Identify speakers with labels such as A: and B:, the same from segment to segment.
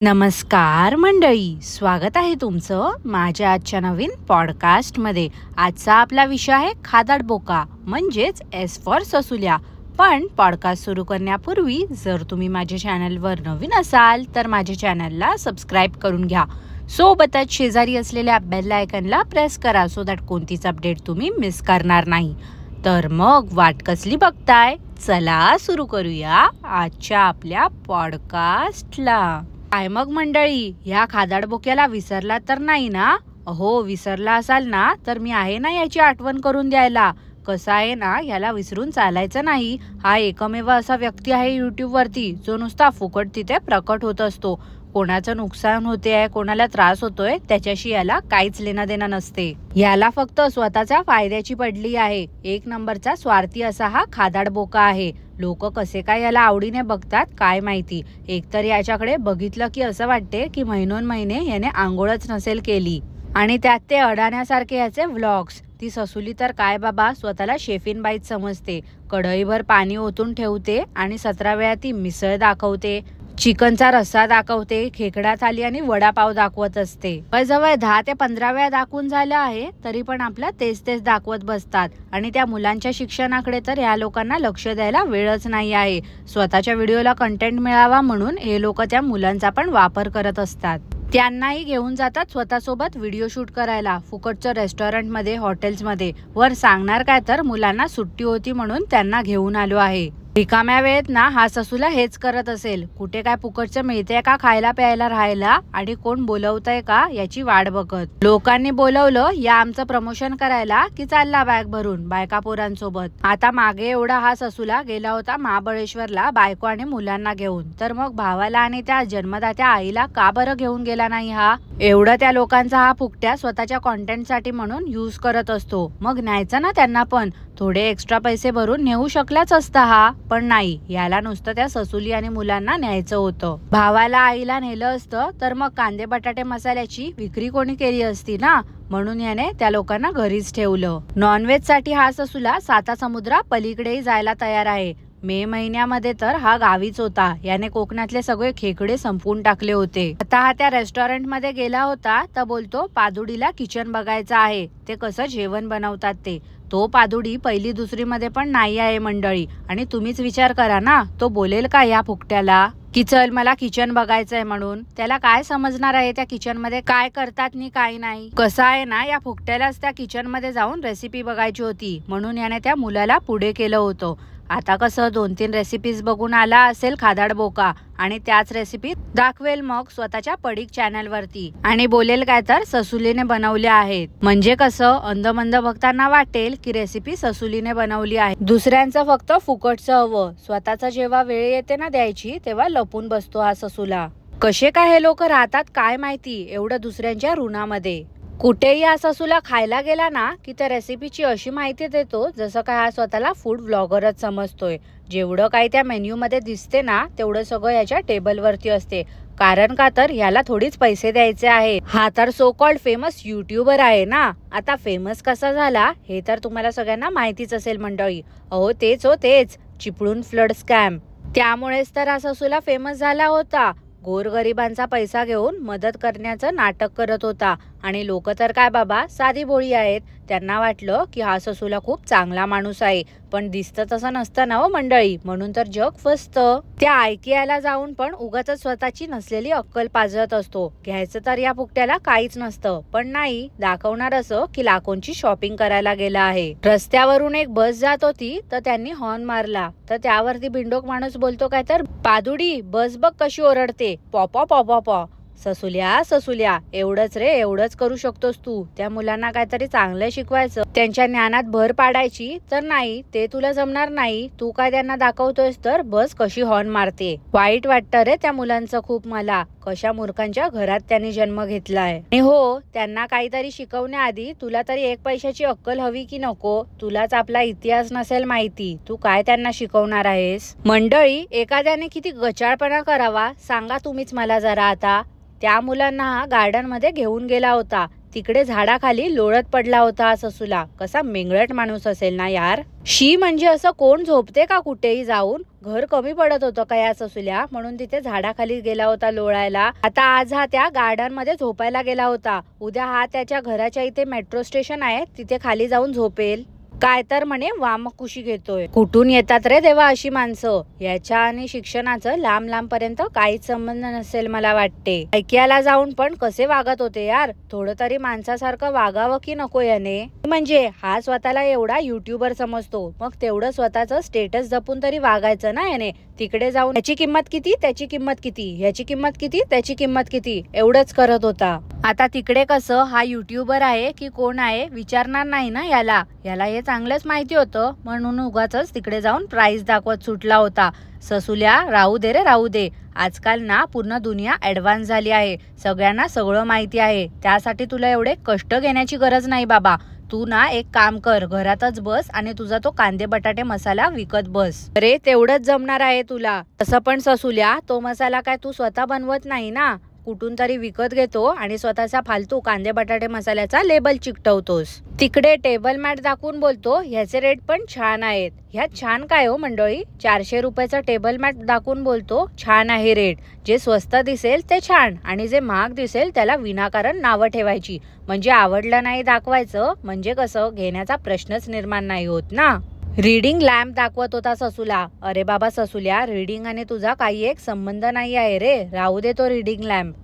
A: नमस्कार मंडळी, स्वागत आहे तुमचं माझ्या आजच्या नवीन पॉडकास्टमध्ये। आजचा आपला विषय आहे खादाडबोका म्हणजेच एस फॉर ससुल्या। पण पॉडकास्ट सुरू करण्यापूर्वी जर तुम्ही माझ्या चॅनलवर नवीन असाल तर माझ्या चॅनलला सबस्क्राईब करून घ्या। सोबतच शेजारी असलेल्या बेल आयकॉनला प्रेस करा सो दॅट कोणतीच अपडेट तुम्ही मिस करणार नाही। तर मग वाट कसली बघताय, चला सुरू करूया आजच्या आपल्या पॉडकास्टला। काय मग मंडळी, ह्या खादाडबोक्याला विसरला तर नाही ना? अहो, विसरला असाल ना तर मी आहे ना याची आठवण करून द्यायला। कसं आहे ना, ह्याला विसरून चालायचं नाही। हा एकमेव असा व्यक्ती आहे YouTube वरती जो नुसता फुकट तिथे प्रकट होत असतो। कोणाचं नुकसान होते आहे, कोणाला त्रास होतोय त्याच्याशी याला काहीच लेणं देणं नसते। याला फक्त स्वतःच्या फायद्याची पडली आहे। एक नंबरचा स्वार्थी असा हा खादाडबोका आहे। लोक कसे काय याला आवडीने बघतात काय माहिती। एकतर याच्याकडे बघितलं की असं वाटते की महिनोन-महिने याने आंघोळच नसेल केली, आणि त्यात ते अडाण्यासारखे याचे व्लॉग्स। ती ससुली तर काय बाबा, स्वतःला शेफिन बाईच समजते। कढईभर पाणी ओतून ठेवते आणि 17 वेळा ती मिसळ दाखवते, चिकनचा रस्सा दाखवते, खेकडा थाली आणि वडापाव दाखवत असते। जवळ 10 ते 15 वेळा दाखवून झालं आहे तरी पण आपला तेच दाखवत बसतात। आणि त्या मुलांच्या शिक्षणाकडे तर या लोकांना लक्ष द्यायला वेळच नाही आहे। स्वतःच्या व्हिडिओला कंटेंट मिळावा म्हणून हे लोक त्या मुलांचा पण वापर करत असतात। त्यांनाही घेऊन जातात स्वतःसोबत व्हिडिओ शूट करायला, फुकटच्या रेस्टॉरंटमध्ये, हॉटेल्समध्ये। वर सांगणार काय तर मुलांना सुट्टी होती म्हणून त्यांना घेऊन आलो आहे। रिकाम्या वेळेत ना हा ससूला हेच करत असेल, कुठे काय फुकटचं मिळते का खायला प्यायला राहायला आणि कोण बोलवतंय का याची वाट बघत। लोकांनी बोलवलं या आमचं प्रमोशन करायला की चालला बॅग भरून बायका पोरांसोबत। आता मागे एवढा हा ससूला गेला होता महाबळेश्वरला बायको आणि मुलांना घेऊन, तर मग भावाला आणि त्या जन्मदात्या आईला का बरं घेऊन गेला नाही हा? एवढं त्या लोकांचा हा फुकट्या स्वतःच्या कॉन्टेंट साठी म्हणून यूज करत असतो। मग न्यायचं ना त्यांना पण, थोडे एक्स्ट्रा पैसे भरून नेऊ शकलाच असता हा, पण नाही, याला नुसतं त्या ससुली आणि मुलांना न्यायचं होतं। भावाला आईला नेलं असतं तर मग कांदे बटाटे मसाल्याची विक्री कोणी केली असती ना, म्हणून याने त्या लोकांना घरीच ठेवलं। नॉनव्हेज साठी हा ससुला 7 समुद्रा पलीकडेही जायला तयार आहे। मे महिन्यामध्ये तर हा गावीच होता। याने कोकणातले सगळे खेकडे संपवून टाकले होते। आता हा त्या रेस्टॉरंट मध्ये गेला होता तर बोलतो पादुडीला किचन बघायचं आहे, ते कसं जेवण बनवतात ते। तो पादुडी 1ली 2री मध्ये पण नाही आहे मंडळी। आणि तुम्हीच विचार करा ना, तो बोलेल का या फुकट्याला की चल मला किचन बघायचंय म्हणून? त्याला काय समजणार आहे त्या किचन मध्ये काय करतात नि काय नाही? कसं आहे ना, या फुकट्यालाच त्या किचन मध्ये जाऊन रेसिपी बघायची होती म्हणून याने त्या मुलाला पुढे केलं होतं। आता कसं 2-3 रेसिपीज बघून आला असेल खादाडबोका आणि त्याच रेसिपी दाखवेल मग स्वतःच्या पडीक चॅनल वरती आणि बोलेल काय तर ससुलीने बनवल्या आहेत। म्हणजे कसं अंधमंद भक्तांना वाटेल की रेसिपी ससुलीने बनवली आहे। दुसऱ्यांचं फक्त फुकटचं हवं, स्वतःचा जेव्हा वेळ येते ना द्यायची तेव्हा लपून बसतो हा ससुला। कसे काय हे लोक राहतात काय माहिती एवढं दुसऱ्यांच्या ऋणामध्ये। कुठेही हा ससूला खायला गेला ना की त्या रेसिपीची अशी माहिती देतो जसं काय हा स्वतःला फूड व्लॉगरच समजतोय। जेवढं काही त्या मेन्यू मध्ये दिसते ना तेवढं सगळं याच्या टेबलवरती असते, कारण का तर याला थोडीच पैसे द्यायचे आहे। हा तर सो कॉल्ड फेमस युट्यूबर आहे ना। आता फेमस कसा झाला हे तर तुम्हाला सगळ्यांना माहितीच असेल मंडळी। अहो तेच चिपळूण फ्लड स्कॅम, त्यामुळेच तर हा ससूला फेमस झाला होता। गोरगरिबांचा पैसा घेऊन मदत करण्याचं नाटक करत होता आणि लोक तर काय बाबा साधी भोळी आहेत। त्यांना वाटलं की हा ससूला खूप चांगला माणूस आहे, पण दिसतं तसं नसतं ना हो मंडळी, म्हणून तर जग फसतं। त्या ऐकायला जाऊन पण उगाच स्वतःची नसलेली अक्कल पाजत असतो। घ्यायचं तर या फुकट्याला काहीच नसतं, पण नाही दाखवणार असं की लाखोंची शॉपिंग करायला गेला आहे। रस्त्यावरून एक बस जात होती तर त्यांनी हॉर्न मारला तर त्यावरती बिंडोक माणूस बोलतो काय तर, पादुडी बस बघ कशी ओरडते, पॉपॉ पॉपॉ पॉ। ससुल्या एवढंच रे, एवढंच करू शकतोस तू। त्या मुलांना काहीतरी चांगलं शिकवायचं, त्यांच्या ज्ञानात भर पाडायची, तर नाही ते तुला जमणार नाही। तू काय त्यांना दाखवतोयस तर बस कशी हॉर्न मारते। वाईट वाटतं रे त्या मुलांचं खूप मला, कशा मूर्खांच्या घरात त्यांनी जन्म घेतलाय। आणि हो, त्यांना काहीतरी शिकवण्याआधी तुला तरी 1 पैशाची अक्कल हवी की नको? तुलाच आपला इतिहास नसेल माहिती, तू काय त्यांना शिकवणार आहेस? मंडळी, एखाद्याने किती गचाळपणा करावा सांगा तुम्हीच मला जरा आता। त्या मुलांना हा गार्डन मध्ये घेऊन गेला होता, तिकडे झाडाखाली लोळत पडला होता हा ससूला. कसा मेंगळट माणूस असेल ना यार. शी म्हणजे असं कोण झोपते का कुठेही जाऊन? घर कमी पडत होतं का या ससूल्या, म्हणून तिथे झाडाखाली गेला होता लोळायला. आता आज हा त्या गार्डन मध्ये झोपायला गेला होता. उद्या हा त्याच्या घराच्या इथे मेट्रो स्टेशन आहे, तिथे खाली जाऊन झोपेल. काय तर म्हणे वामकुशी घेतोय. कुठून येतात रे देवा अशी माणसं. याच्या आणि शिक्षणाचं लांब लांब पर्यंत काहीच संबंध नसेल मला वाटते. ऐक्याला जाऊन पण कसे वागत होते यार. थोडं तरी माणसासारखं वागावं की नको याने. म्हणजे हा स्वतःला एवढा युट्यूबर समजतो, मग तेवढं स्वतःचं स्टेटस जपून तरी वागायचं ना याने. तिकडे जाऊन याची किंमत किती, त्याची किंमत किती, याची किंमत किती, त्याची किंमत किती, एवढंच करत होता. आता तिकडे कसं हा युट्यूबर आहे की कोण आहे विचारणार नाही ना याला. याला हे चांगलंच माहिती होतं, म्हणून उगाच तिकडे जाऊन प्राइस दाखवत सुटला होता. ससूल्या राहू दे रे राहू दे. आजकाल ना पूर्ण दुनिया ऍडव्हान्स झाली आहे. सगळ्यांना सगळं माहिती आहे. त्यासाठी तुला एवढे कष्ट घेण्याची गरज नाही बाबा. तू ना एक काम कर, घरातच बस आणि तुझा तो कांदे बटाटे मसाला विकत बस. अरे तेवढंच जमणार आहे तुला. तसं पण ससूल्या तो मसाला काय तू स्वतः बनवत नाही ना, कुठून तरी विकत घेतो आणि स्वतःचा फालतू कांदे बटाटे मसाल्याचा लेबल चिकटवतोस. तिकडे टेबल मॅट दाखवून बोलतो ह्याचे रेट पण छान आहेत. ह्यात छान काय हो मंडळी. 400 रुपयाचा टेबल मॅट दाखवून बोलतो छान आहे रेट. जे स्वस्त दिसेल ते छान आणि जे महाग दिसेल त्याला विनाकारण नावं ठेवायची. म्हणजे आवडलं नाही दाखवायचं, म्हणजे कसं घेण्याचा प्रश्नच निर्माण नाही होत ना. रीडिंग लॅम्प दाखवत होता ससूला. अरे बाबा ससूल्या, रीडिंग आणि तुझा काही एक संबंध नाही आहे रे. राहू दे तो रीडिंग लॅम्प.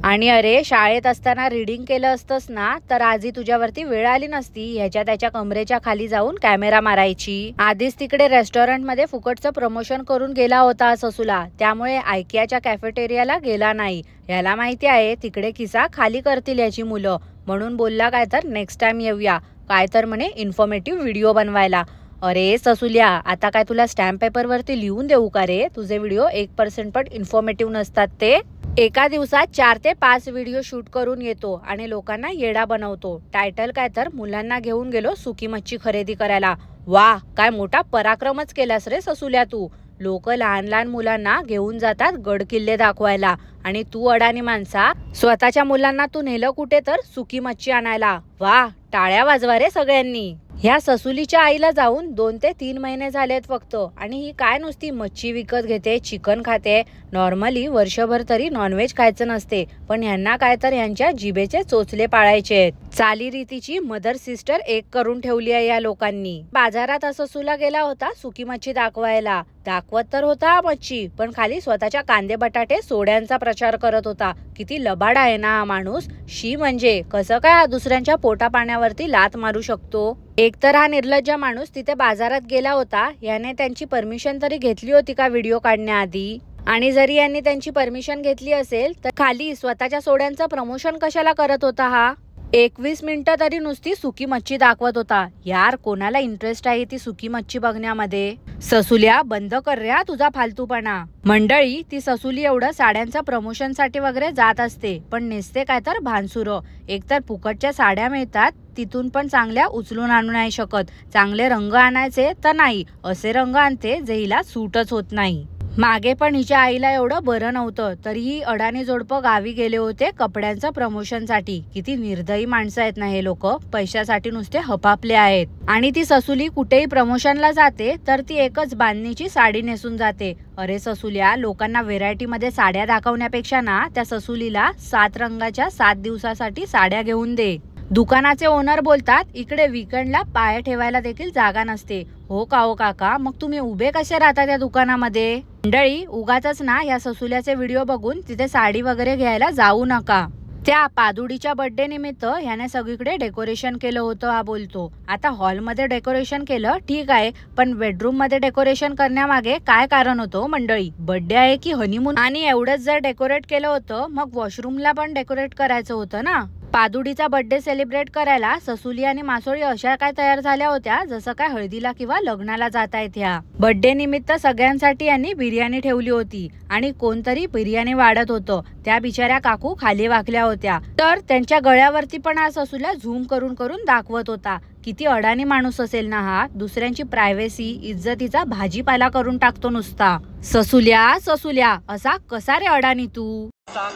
A: आणि अरे शाळेत असताना रीडिंग केलं असतंस ना तर आजही तुझ्यावरती वेळ आली नसती ह्याच्या त्याच्या कमरेच्या खाली जाऊन कॅमेरा मारायची. आधीच तिकडे रेस्टॉरंट मध्ये फुकटचं प्रमोशन करून गेला होता ससूला, त्यामुळे आयकियाच्या कॅफेटेरियाला गेला नाही. याला माहिती आहे तिकडे खिसा खाली करतील याची मुलं, म्हणून बोलला काय तर नेक्स्ट टाइम येऊया, काय तर म्हणे इन्फॉर्मेटिव्ह व्हिडिओ बनवायला. अरे ससूल्या, आता काय तुला स्टॅम्प पेपर वरती लिहून देऊ का रे? तुझे व्हिडिओ 1% पण इन्फॉर्मेटिव्ह नसतात ते. एका दिवसात 4 ते 5 व्हिडिओ शूट करून येतो आणि लोकांना येडा बनवतो. टायटल काय तर मुलांना घेऊन गेलो सुकी मच्छी खरेदी करायला. वा, काय मोठा पराक्रमच केलास रे ससूल्या तू. लोक लहान लहान मुलांना घेऊन जातात गड किल्ले दाखवायला आणि तू अडाणी माणसा स्वतःच्या मुलांना तू नेलं कुठे तर सुकी मच्छी आणायला. वा, टाळ्या वाजवा रे सगळ्यांनी. ह्या ससूलीच्या आईला जाऊन 2 ते 3 महिने झालेत फक्त आणि ही काय नुसती मच्छी विकत घेते, चिकन खाते. नॉर्मली वर्षभर तरी नॉनव्हेज खायचं नसते, पण ह्यांना काय तर ह्यांच्या जिभेचे चोचले पाळायचे. चालीरीतीची मदर सिस्टर एक करून ठेवली आहे या लोकांनी. बाजारात ससूला गेला होता सुकी मच्छी दाखवायला. दाखवत तर होता मच्छी, पण खाली स्वतःच्या कांदे बटाटे सोड्यांचा प्रचार करत होता. किती लबाड आहे ना हा माणूस. शी म्हणजे कसं काय दुसऱ्यांच्या पोटा पाण्यावरती लात मारू शकतो. एकतर हा निर्लज्ज माणूस तिथे बाजारात गेला होता, याने त्यांची परमिशन तरी घेतली होती का व्हिडिओ काढण्याआधी? आणि जरी यांनी त्यांची परमिशन घेतली असेल तर खाली स्वतःच्या सोड्यांचं प्रमोशन कशाला करत होता हा? 21 मिनिटं तरी नुसती सुकी मच्छी दाखवत होता. यार कोणाला इंटरेस्ट आहे ती सुकी मच्छी बघण्यामध्ये? ससूल्या बंद कर रे तुझा फालतूपणा. मंडळी, ती ससूली एवढं साड्यांचा प्रमोशन साठी वगैरे जात असते, पण नेसते काय तर भानसुर. एकतर फुकटच्या साड्या मिळतात, तिथून पण चांगल्या उचलून आणू नाही शकत. चांगले रंग आणायचे तर नाही, असे रंग आणते जे हिला सूटच होत नाही. मागे पण हिच्या आईला एवढं बरं नव्हतं, तरीही अडाणी जोडपं गावी गेले होते कपड्यांचं प्रमोशनसाठी. किती निर्दयी माणसं आहेत ना हे लोक. पैशासाठी नुसते हपापले आहेत. आणि ती ससूली कुठेही प्रमोशनला जाते तर ती एकच बांधणीची साडी नेसून जाते. अरे ससूल्या, लोकांना व्हेरायटी मध्ये साड्या दाखवण्यापेक्षा ना त्या ससूलीला 7 रंगाच्या 7 दिवसासाठी साड्या घेऊन दे. दुकानाचे ओनर बोलतात इकडे वीकेंडला पाय ठेवायला देखील जागा नसते. हो का हो काका, मग तुम्ही उभे कसे राहता त्या दुकानामध्ये? मंडळी, उगाच ना या ससूल्याचे व्हिडिओ बघून तिथे साडी वगैरे घ्यायला जाऊ नका. त्या पादुडीच्या बर्थडे निमित्त ह्याने सगळीकडे डेकोरेशन केलं होतं हा बोलतो. आता हॉलमध्ये डेकोरेशन केलं ठीक आहे, पण बेडरूम मध्ये डेकोरेशन करण्यामागे काय कारण होतं मंडळी? बर्थडे आहे की हनीमून? आणि एवढंच जर डेकोरेट केलं होतं मग वॉशरूमला पण डेकोरेट करायचं होतं ना. पादुडीचा बर्थडे सेलिब्रेट करायला ससूली आणि मासोळी अशा काय तयार झाल्या होत्या जसं काय हळदीला किंवा लग्नाला जात आहेत ह्या. बर्थडे निमित्त सगळ्यांसाठी यांनी बिर्याणी ठेवली होती आणि कोणतरी बिर्याणी वाढत होतं. त्या बिचाऱ्या काकू खाली वाकल्या होत्या, तर त्यांच्या गळ्यावरती पण हा ससूला झूम करून करून दाखवत होता. किती अडाणी माणूस असेल ना हा. दुसऱ्यांची प्रायव्हसी, इज्जतीचा भाजीपाला करून टाकतो नुसता. ससूल्या ससूल्या, असा कसा रे अडाणी तू?
B: असा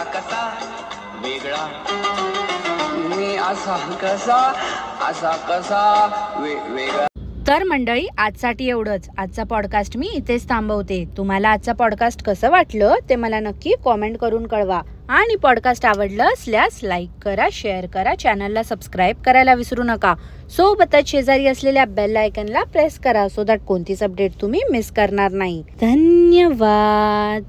B: कसा वेगळा मी असा कसा वेगळा.
A: तर मंडळी, आजसाठी एवढंच. आजचा पॉडकास्ट मी इथेच थांबवते. तुम्हाला आजचा पॉडकास्ट कसं वाटलं ते मला नक्की कॉमेंट करून कळवा. आणि पॉडकास्ट आवडलं असल्यास लाईक करा, शेअर करा, चॅनलला सबस्क्राईब करायला विसरू नका. सोबतच शेजारी असलेल्या बेल आयकनला प्रेस करा, सो दॅट कोणतीच अपडेट तुम्ही मिस करणार नाही. धन्यवाद.